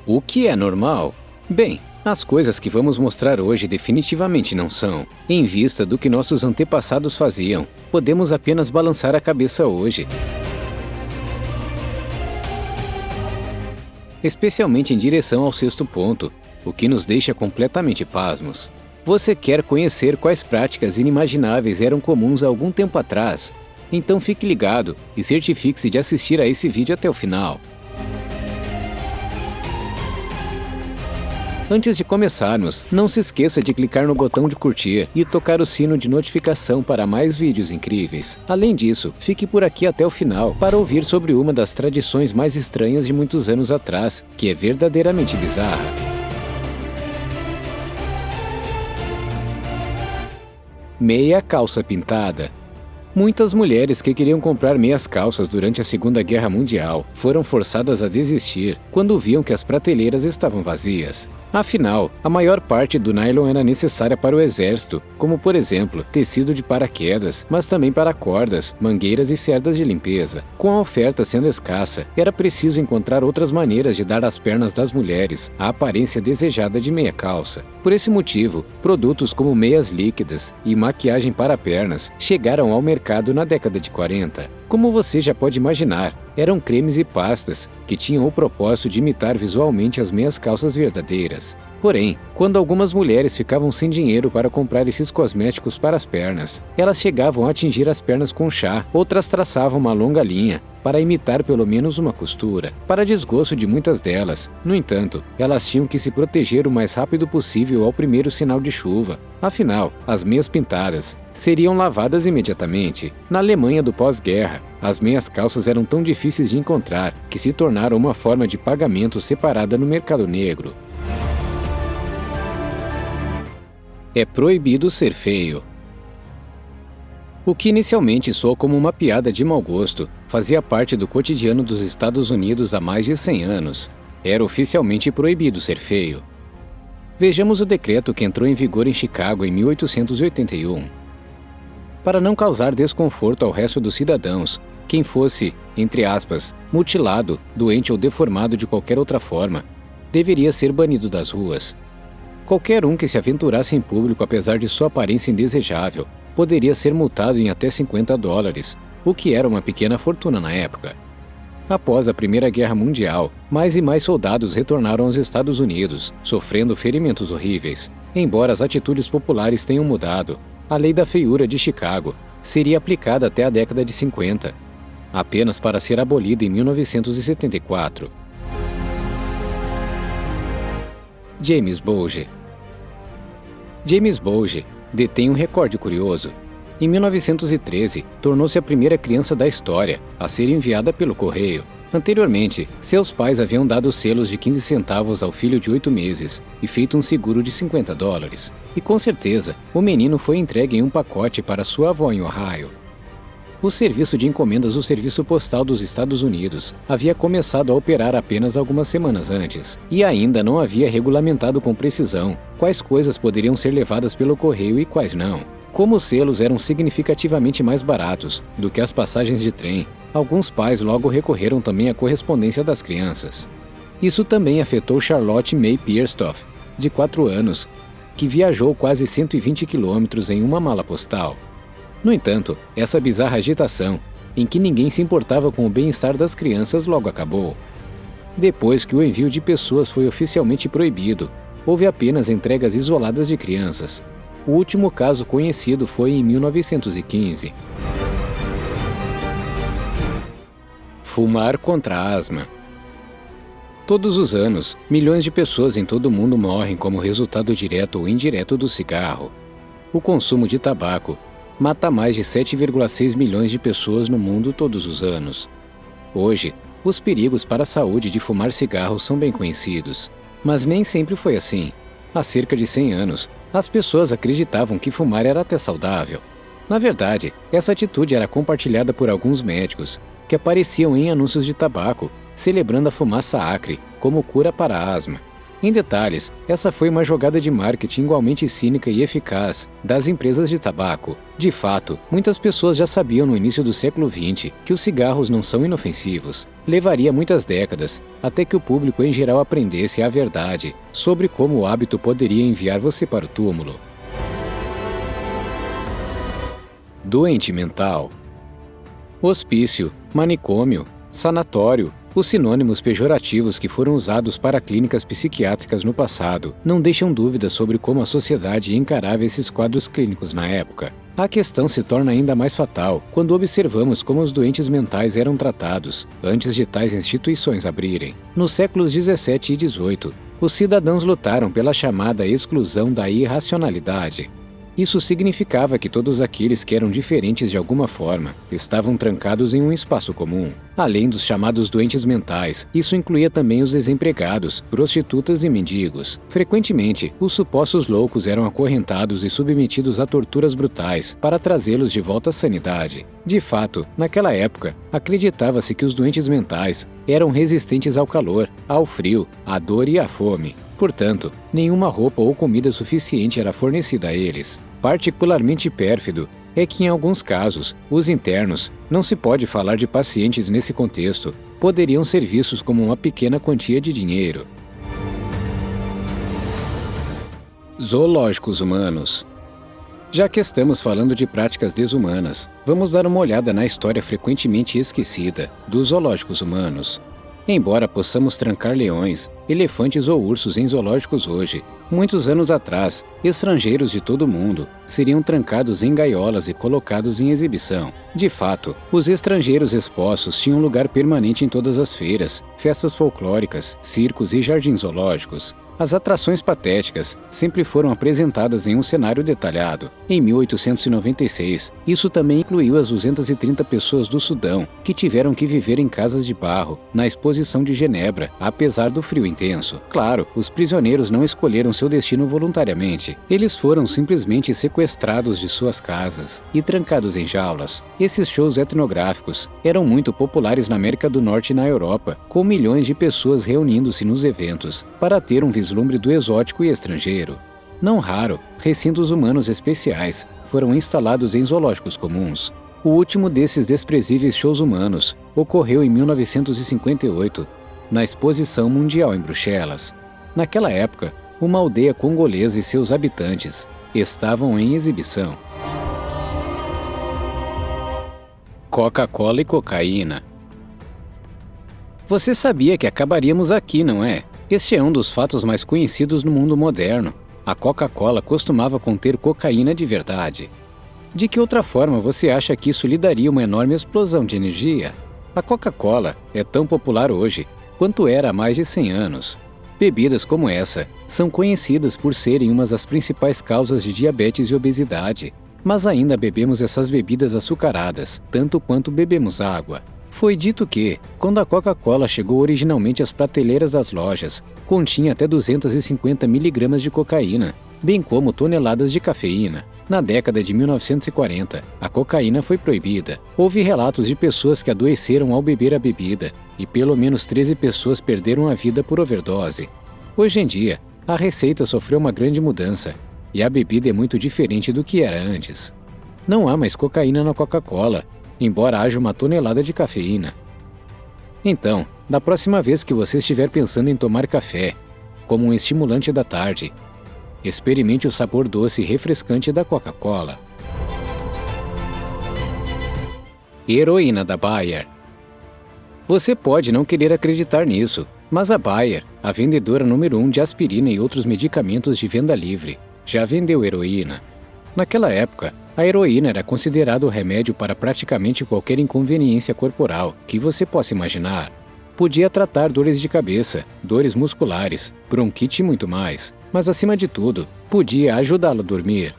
O que é normal? Bem, as coisas que vamos mostrar hoje definitivamente não são. Em vista do que nossos antepassados faziam, podemos apenas balançar a cabeça hoje. Especialmente em direção ao sexto ponto, o que nos deixa completamente pasmos. Você quer conhecer quais práticas inimagináveis eram comuns há algum tempo atrás? Então fique ligado e certifique-se de assistir a esse vídeo até o final. Antes de começarmos, não se esqueça de clicar no botão de curtir e tocar o sino de notificação para mais vídeos incríveis. Além disso, fique por aqui até o final para ouvir sobre uma das tradições mais estranhas de muitos anos atrás, que é verdadeiramente bizarra. Meia calça pintada. Muitas mulheres que queriam comprar meias calças durante a Segunda Guerra Mundial foram forçadas a desistir quando viam que as prateleiras estavam vazias. Afinal, a maior parte do nylon era necessária para o exército, como por exemplo, tecido de paraquedas, mas também para cordas, mangueiras e cerdas de limpeza. Com a oferta sendo escassa, era preciso encontrar outras maneiras de dar às pernas das mulheres a aparência desejada de meia calça. Por esse motivo, produtos como meias líquidas e maquiagem para pernas chegaram ao mercado na década de 40. Como você já pode imaginar, eram cremes e pastas que tinham o propósito de imitar visualmente as meias calças verdadeiras. Porém, quando algumas mulheres ficavam sem dinheiro para comprar esses cosméticos para as pernas, elas chegavam a atingir as pernas com chá, outras traçavam uma longa linha para imitar pelo menos uma costura. Para desgosto de muitas delas, no entanto, elas tinham que se proteger o mais rápido possível ao primeiro sinal de chuva. Afinal, as meias pintadas seriam lavadas imediatamente. Na Alemanha do pós-guerra, as meias calças eram tão difíceis de encontrar que se tornaram uma forma de pagamento separada no mercado negro. É proibido ser feio. O que inicialmente soou como uma piada de mau gosto, fazia parte do cotidiano dos Estados Unidos há mais de 100 anos. Era oficialmente proibido ser feio. Vejamos o decreto que entrou em vigor em Chicago em 1881. Para não causar desconforto ao resto dos cidadãos, quem fosse, entre aspas, mutilado, doente ou deformado de qualquer outra forma, deveria ser banido das ruas. Qualquer um que se aventurasse em público apesar de sua aparência indesejável, poderia ser multado em até $50, o que era uma pequena fortuna na época. Após a Primeira Guerra Mundial, mais e mais soldados retornaram aos Estados Unidos, sofrendo ferimentos horríveis. Embora as atitudes populares tenham mudado, a Lei da Feiura de Chicago seria aplicada até a década de 50, apenas para ser abolida em 1974. James Bouge. James Bouge detém um recorde curioso. Em 1913, tornou-se a primeira criança da história a ser enviada pelo correio. Anteriormente, seus pais haviam dado selos de 15 centavos ao filho de 8 meses e feito um seguro de $50. E com certeza, o menino foi entregue em um pacote para sua avó em Ohio. O serviço de encomendas do Serviço Postal dos Estados Unidos havia começado a operar apenas algumas semanas antes, e ainda não havia regulamentado com precisão quais coisas poderiam ser levadas pelo correio e quais não. Como os selos eram significativamente mais baratos do que as passagens de trem, alguns pais logo recorreram também à correspondência das crianças. Isso também afetou Charlotte May Pierstoff, de 4 anos, que viajou quase 120 quilômetros em uma mala postal. No entanto, essa bizarra agitação, em que ninguém se importava com o bem-estar das crianças, logo acabou. Depois que o envio de pessoas foi oficialmente proibido, houve apenas entregas isoladas de crianças. O último caso conhecido foi em 1915. Fumar contra a asma. Todos os anos, milhões de pessoas em todo o mundo morrem como resultado direto ou indireto do cigarro. O consumo de tabaco mata mais de 7,6 milhões de pessoas no mundo todos os anos. Hoje, os perigos para a saúde de fumar cigarro são bem conhecidos. Mas nem sempre foi assim. Há cerca de 100 anos, as pessoas acreditavam que fumar era até saudável. Na verdade, essa atitude era compartilhada por alguns médicos, que apareciam em anúncios de tabaco, celebrando a fumaça acre como cura para a asma. Em detalhes, essa foi uma jogada de marketing igualmente cínica e eficaz das empresas de tabaco. De fato, muitas pessoas já sabiam no início do século XX que os cigarros não são inofensivos. Levaria muitas décadas até que o público em geral aprendesse a verdade sobre como o hábito poderia enviar você para o túmulo. Doente mental. Hospício, manicômio, sanatório, os sinônimos pejorativos que foram usados para clínicas psiquiátricas no passado não deixam dúvidas sobre como a sociedade encarava esses quadros clínicos na época. A questão se torna ainda mais fatal quando observamos como os doentes mentais eram tratados antes de tais instituições abrirem. Nos séculos 17 e 18, os cidadãos lutaram pela chamada exclusão da irracionalidade. Isso significava que todos aqueles que eram diferentes de alguma forma estavam trancados em um espaço comum. Além dos chamados doentes mentais, isso incluía também os desempregados, prostitutas e mendigos. Frequentemente, os supostos loucos eram acorrentados e submetidos a torturas brutais para trazê-los de volta à sanidade. De fato, naquela época, acreditava-se que os doentes mentais eram resistentes ao calor, ao frio, à dor e à fome. Portanto, nenhuma roupa ou comida suficiente era fornecida a eles. Particularmente pérfido é que, em alguns casos, os internos, não se pode falar de pacientes nesse contexto, poderiam ser vistos como uma pequena quantia de dinheiro. Zoológicos humanos. Já que estamos falando de práticas desumanas, vamos dar uma olhada na história frequentemente esquecida dos zoológicos humanos. Embora possamos trancar leões, elefantes ou ursos em zoológicos hoje, muitos anos atrás, estrangeiros de todo o mundo seriam trancados em gaiolas e colocados em exibição. De fato, os estrangeiros expostos tinham lugar permanente em todas as feiras, festas folclóricas, circos e jardins zoológicos. As atrações patéticas sempre foram apresentadas em um cenário detalhado. Em 1896, isso também incluiu as 230 pessoas do Sudão que tiveram que viver em casas de barro, na exposição de Genebra, apesar do frio intenso. Claro, os prisioneiros não escolheram seu destino voluntariamente. Eles foram simplesmente sequestrados de suas casas e trancados em jaulas. Esses shows etnográficos eram muito populares na América do Norte e na Europa, com milhões de pessoas reunindo-se nos eventos para ter um vislumbre do exótico e estrangeiro. Não raro, recintos humanos especiais foram instalados em zoológicos comuns. O último desses desprezíveis shows humanos ocorreu em 1958, na Exposição Mundial em Bruxelas. Naquela época, uma aldeia congolesa e seus habitantes estavam em exibição. Coca-Cola e cocaína. Você sabia que acabaríamos aqui, não é? Este é um dos fatos mais conhecidos no mundo moderno. A Coca-Cola costumava conter cocaína de verdade. De que outra forma você acha que isso lhe daria uma enorme explosão de energia? A Coca-Cola é tão popular hoje quanto era há mais de 100 anos. Bebidas como essa são conhecidas por serem uma das principais causas de diabetes e obesidade, mas ainda bebemos essas bebidas açucaradas, tanto quanto bebemos água. Foi dito que, quando a Coca-Cola chegou originalmente às prateleiras das lojas, continha até 250 mg de cocaína, bem como toneladas de cafeína. Na década de 1940, a cocaína foi proibida. Houve relatos de pessoas que adoeceram ao beber a bebida, e pelo menos 13 pessoas perderam a vida por overdose. Hoje em dia, a receita sofreu uma grande mudança, e a bebida é muito diferente do que era antes. Não há mais cocaína na Coca-Cola, embora haja uma tonelada de cafeína. Então, da próxima vez que você estiver pensando em tomar café, como um estimulante da tarde, experimente o sabor doce e refrescante da Coca-Cola. Heroína da Bayer. Você pode não querer acreditar nisso, mas a Bayer, a vendedora número 1 de aspirina e outros medicamentos de venda livre, já vendeu heroína. Naquela época, a heroína era considerada o remédio para praticamente qualquer inconveniência corporal que você possa imaginar. Podia tratar dores de cabeça, dores musculares, bronquite e muito mais, mas acima de tudo, podia ajudá-lo a dormir.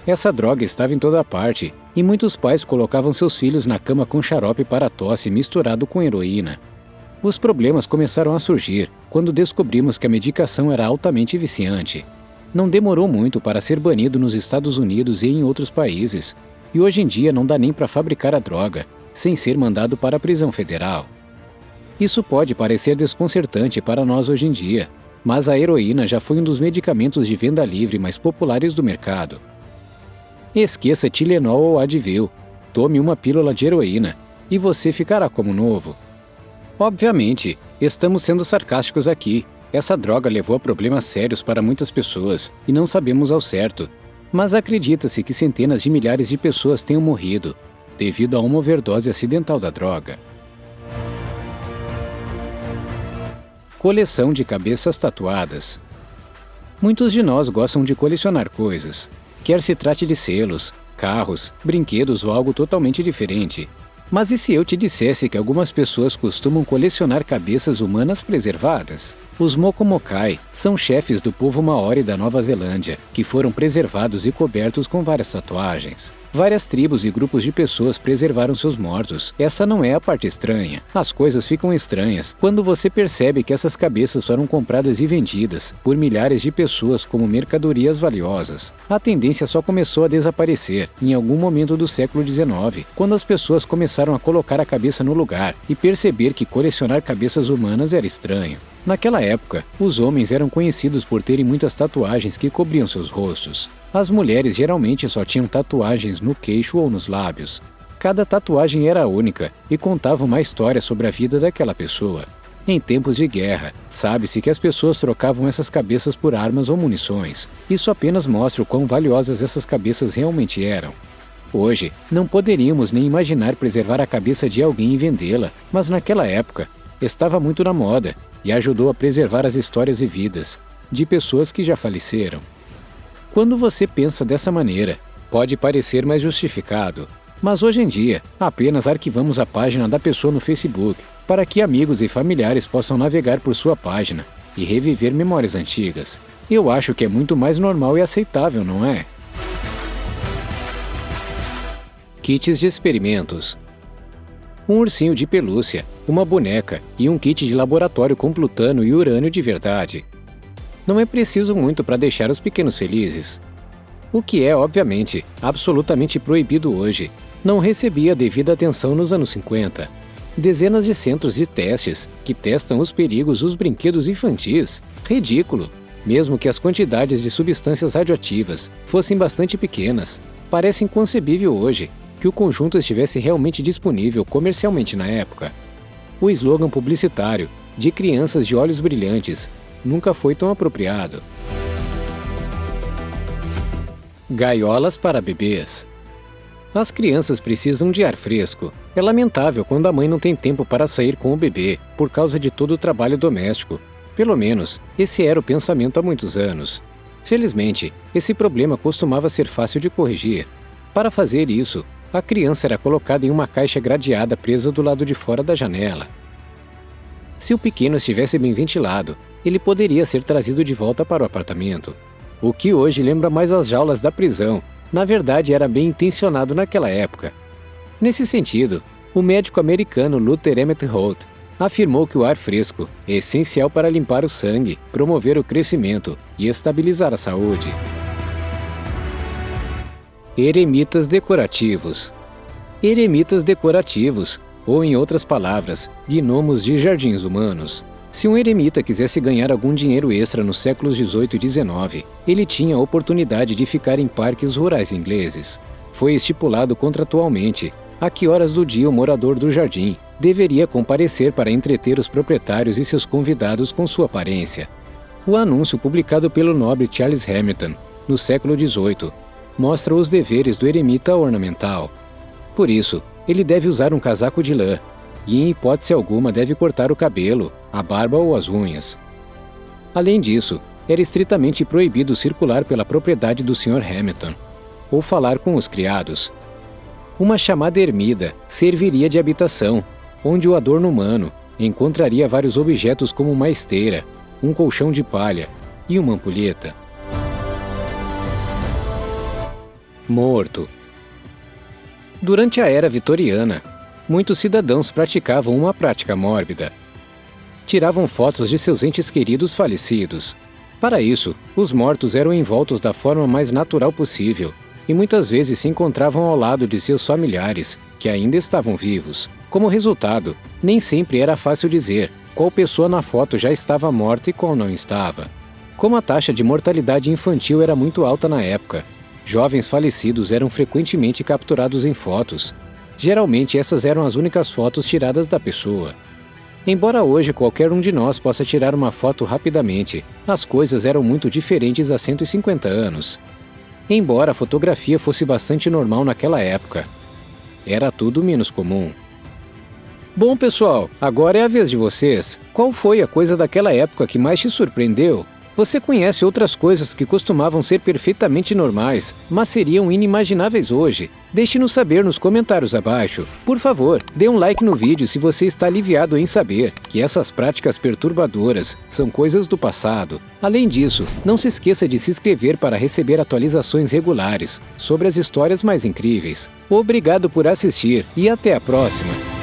Essa droga estava em toda parte, e muitos pais colocavam seus filhos na cama com xarope para tosse misturado com heroína. Os problemas começaram a surgir quando descobrimos que a medicação era altamente viciante. Não demorou muito para ser banido nos Estados Unidos e em outros países, e hoje em dia não dá nem para fabricar a droga, sem ser mandado para a prisão federal. Isso pode parecer desconcertante para nós hoje em dia, mas a heroína já foi um dos medicamentos de venda livre mais populares do mercado. Esqueça Tilenol ou Advil, tome uma pílula de heroína e você ficará como novo. Obviamente, estamos sendo sarcásticos aqui. Essa droga levou a problemas sérios para muitas pessoas e não sabemos ao certo, mas acredita-se que centenas de milhares de pessoas tenham morrido devido a uma overdose acidental da droga. Coleção de cabeças tatuadas. Muitos de nós gostam de colecionar coisas, quer se trate de selos, carros, brinquedos ou algo totalmente diferente. Mas e se eu te dissesse que algumas pessoas costumam colecionar cabeças humanas preservadas? Os Mokomokai são chefes do povo Maori da Nova Zelândia, que foram preservados e cobertos com várias tatuagens. Várias tribos e grupos de pessoas preservaram seus mortos. Essa não é a parte estranha. As coisas ficam estranhas quando você percebe que essas cabeças foram compradas e vendidas por milhares de pessoas como mercadorias valiosas. A tendência só começou a desaparecer em algum momento do século XIX, quando as pessoas começaram a colocar a cabeça no lugar e perceber que colecionar cabeças humanas era estranho. Naquela época, os homens eram conhecidos por terem muitas tatuagens que cobriam seus rostos. As mulheres geralmente só tinham tatuagens no queixo ou nos lábios. Cada tatuagem era única e contava uma história sobre a vida daquela pessoa. Em tempos de guerra, sabe-se que as pessoas trocavam essas cabeças por armas ou munições. Isso apenas mostra o quão valiosas essas cabeças realmente eram. Hoje, não poderíamos nem imaginar preservar a cabeça de alguém e vendê-la, mas naquela época, estava muito na moda e ajudou a preservar as histórias e vidas de pessoas que já faleceram. Quando você pensa dessa maneira, pode parecer mais justificado, mas hoje em dia, apenas arquivamos a página da pessoa no Facebook para que amigos e familiares possam navegar por sua página e reviver memórias antigas. Eu acho que é muito mais normal e aceitável, não é? Kits de experimentos. Um ursinho de pelúcia, uma boneca e um kit de laboratório com plutônio e urânio de verdade. Não é preciso muito para deixar os pequenos felizes. O que é, obviamente, absolutamente proibido hoje, não recebia a devida atenção nos anos 50. Dezenas de centros de testes que testam os perigos dos brinquedos infantis. Ridículo! Mesmo que as quantidades de substâncias radioativas fossem bastante pequenas, parece inconcebível hoje que o conjunto estivesse realmente disponível comercialmente na época. O slogan publicitário de crianças de olhos brilhantes nunca foi tão apropriado. Gaiolas para bebês. As crianças precisam de ar fresco. É lamentável quando a mãe não tem tempo para sair com o bebê por causa de todo o trabalho doméstico. Pelo menos, esse era o pensamento há muitos anos. Felizmente, esse problema costumava ser fácil de corrigir. Para fazer isso, a criança era colocada em uma caixa gradeada presa do lado de fora da janela. Se o pequeno estivesse bem ventilado, ele poderia ser trazido de volta para o apartamento. O que hoje lembra mais as jaulas da prisão, na verdade era bem intencionado naquela época. Nesse sentido, o médico americano Luther Emmett Holt afirmou que o ar fresco é essencial para limpar o sangue, promover o crescimento e estabilizar a saúde. Eremitas decorativos. Eremitas decorativos, ou em outras palavras, gnomos de jardins humanos. Se um eremita quisesse ganhar algum dinheiro extra nos séculos XVIII e XIX, ele tinha a oportunidade de ficar em parques rurais ingleses. Foi estipulado contratualmente a que horas do dia o morador do jardim deveria comparecer para entreter os proprietários e seus convidados com sua aparência. O anúncio publicado pelo nobre Charles Hamilton, no século XVIII, mostra os deveres do eremita ornamental. Por isso, ele deve usar um casaco de lã, e em hipótese alguma deve cortar o cabelo, a barba ou as unhas. Além disso, era estritamente proibido circular pela propriedade do Sr. Hamilton, ou falar com os criados. Uma chamada ermida serviria de habitação, onde o adorno humano encontraria vários objetos como uma esteira, um colchão de palha e uma ampulheta. Morto. Durante a era vitoriana, muitos cidadãos praticavam uma prática mórbida. Tiravam fotos de seus entes queridos falecidos. Para isso, os mortos eram envoltos da forma mais natural possível e muitas vezes se encontravam ao lado de seus familiares, que ainda estavam vivos. Como resultado, nem sempre era fácil dizer qual pessoa na foto já estava morta e qual não estava. Como a taxa de mortalidade infantil era muito alta na época, jovens falecidos eram frequentemente capturados em fotos. Geralmente essas eram as únicas fotos tiradas da pessoa. Embora hoje qualquer um de nós possa tirar uma foto rapidamente, as coisas eram muito diferentes há 150 anos. Embora a fotografia fosse bastante normal naquela época, era tudo menos comum. Bom, pessoal, agora é a vez de vocês. Qual foi a coisa daquela época que mais te surpreendeu? Você conhece outras coisas que costumavam ser perfeitamente normais, mas seriam inimagináveis hoje? Deixe-nos saber nos comentários abaixo. Por favor, dê um like no vídeo se você está aliviado em saber que essas práticas perturbadoras são coisas do passado. Além disso, não se esqueça de se inscrever para receber atualizações regulares sobre as histórias mais incríveis. Obrigado por assistir e até a próxima!